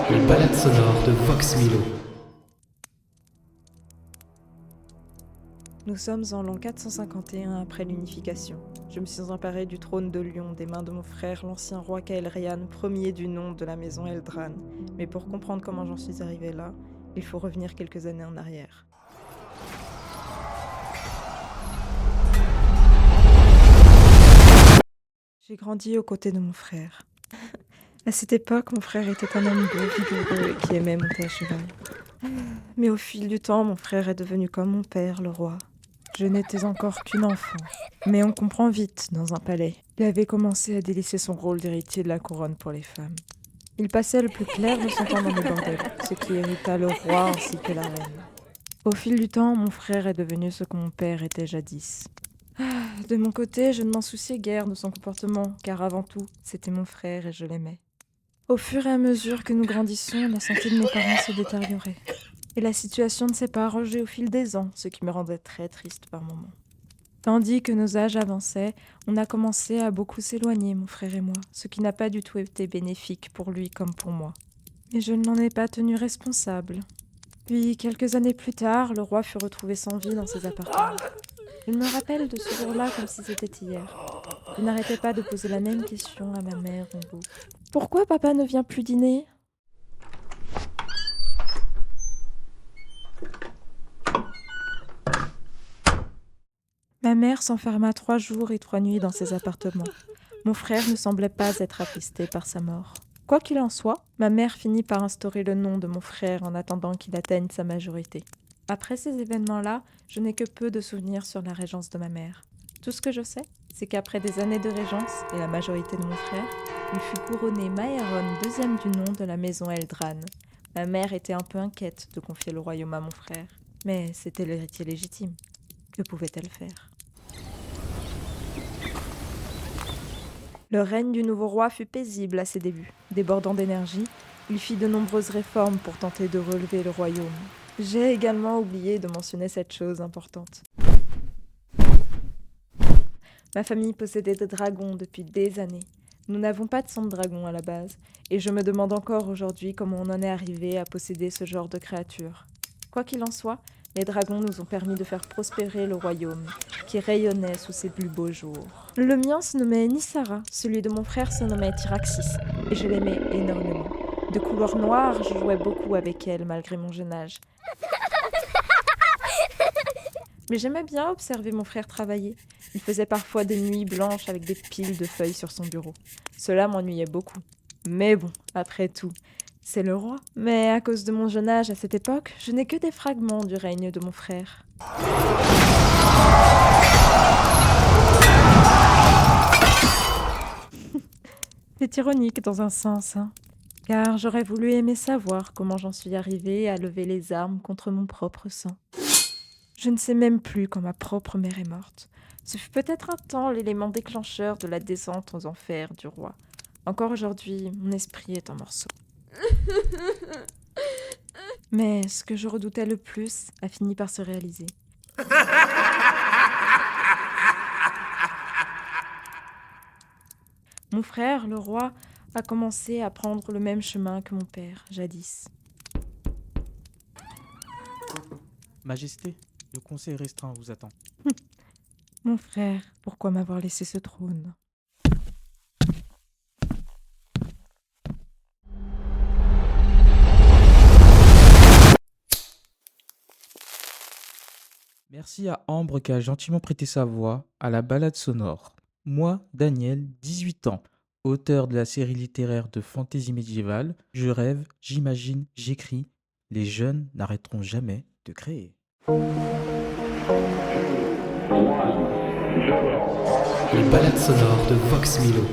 Les balades sonores de Vox Milo. Nous sommes en l'an 451 après l'unification. Je me suis emparée du trône de Lion des mains de mon frère, l'ancien roi Kael'Rian, premier du nom de la maison Eldran. Mais pour comprendre comment j'en suis arrivée là, il faut revenir quelques années en arrière. J'ai grandi aux côtés de mon frère. À cette époque, mon frère était un homme beau, vigoureux et qui aimait monter à cheval. Mais au fil du temps, mon frère est devenu comme mon père, le roi. Je n'étais encore qu'une enfant, mais on comprend vite dans un palais. Il avait commencé à délaisser son rôle d'héritier de la couronne pour les femmes. Il passait le plus clair de son temps dans les bordels, ce qui irrita le roi ainsi que la reine. Au fil du temps, mon frère est devenu ce que mon père était jadis. De mon côté, je ne m'en souciais guère de son comportement, car avant tout, c'était mon frère et je l'aimais. Au fur et à mesure que nous grandissions, la santé de mes parents se détériorait. Et la situation ne s'est pas arrangée au fil des ans, ce qui me rendait très triste par moments. Tandis que nos âges avançaient, on a commencé à beaucoup s'éloigner, mon frère et moi, ce qui n'a pas du tout été bénéfique pour lui comme pour moi. Mais je ne l'en ai pas tenu responsable. Puis, quelques années plus tard, le roi fut retrouvé sans vie dans ses appartements. Il me rappelle de ce jour-là comme si c'était hier. Il n'arrêtait pas de poser la même question à ma mère en boucle. « Pourquoi papa ne vient plus dîner ?» Ma mère s'enferma 3 jours et 3 nuits dans ses appartements. Mon frère ne semblait pas être attristé par sa mort. Quoi qu'il en soit, ma mère finit par instaurer le nom de mon frère en attendant qu'il atteigne sa majorité. Après ces événements-là, je n'ai que peu de souvenirs sur la régence de ma mère. Tout ce que je sais, c'est qu'après des années de régence et la majorité de mon frère, il fut couronné Maeron, deuxième du nom de la maison Eldran. Ma mère était un peu inquiète de confier le royaume à mon frère, mais c'était l'héritier légitime. Que pouvait-elle faire ? Le règne du nouveau roi fut paisible à ses débuts. Débordant d'énergie, il fit de nombreuses réformes pour tenter de relever le royaume. J'ai également oublié de mentionner cette chose importante. Ma famille possédait des dragons depuis des années. Nous n'avons pas de sang de dragon à la base, et je me demande encore aujourd'hui comment on en est arrivé à posséder ce genre de créatures. Quoi qu'il en soit, les dragons nous ont permis de faire prospérer le royaume, qui rayonnait sous ses plus beaux jours. Le mien se nommait Nissara, celui de mon frère se nommait Tyraxis, et je l'aimais énormément. De couleur noire, je jouais beaucoup avec elle malgré mon jeune âge. Mais j'aimais bien observer mon frère travailler. Il faisait parfois des nuits blanches avec des piles de feuilles sur son bureau. Cela m'ennuyait beaucoup. Mais bon, après tout, c'est le roi. Mais à cause de mon jeune âge à cette époque, je n'ai que des fragments du règne de mon frère. C'est ironique dans un sens, hein. Car j'aurais voulu aimer savoir comment j'en suis arrivée à lever les armes contre mon propre sang. Je ne sais même plus quand ma propre mère est morte. Ce fut peut-être un temps l'élément déclencheur de la descente aux enfers du roi. Encore aujourd'hui, mon esprit est en morceaux. Mais ce que je redoutais le plus a fini par se réaliser. Mon frère, le roi, a commencé à prendre le même chemin que mon père, jadis. Majesté, le conseil restreint vous attend. Mon frère, pourquoi m'avoir laissé ce trône ? Merci à Ambre qui a gentiment prêté sa voix à la balade sonore. Moi, Daniel, 18 ans, auteur de la série littéraire de fantasy médiévale, je rêve, j'imagine, j'écris. Les jeunes n'arrêteront jamais de créer. Les balades sonores de Vox Milo.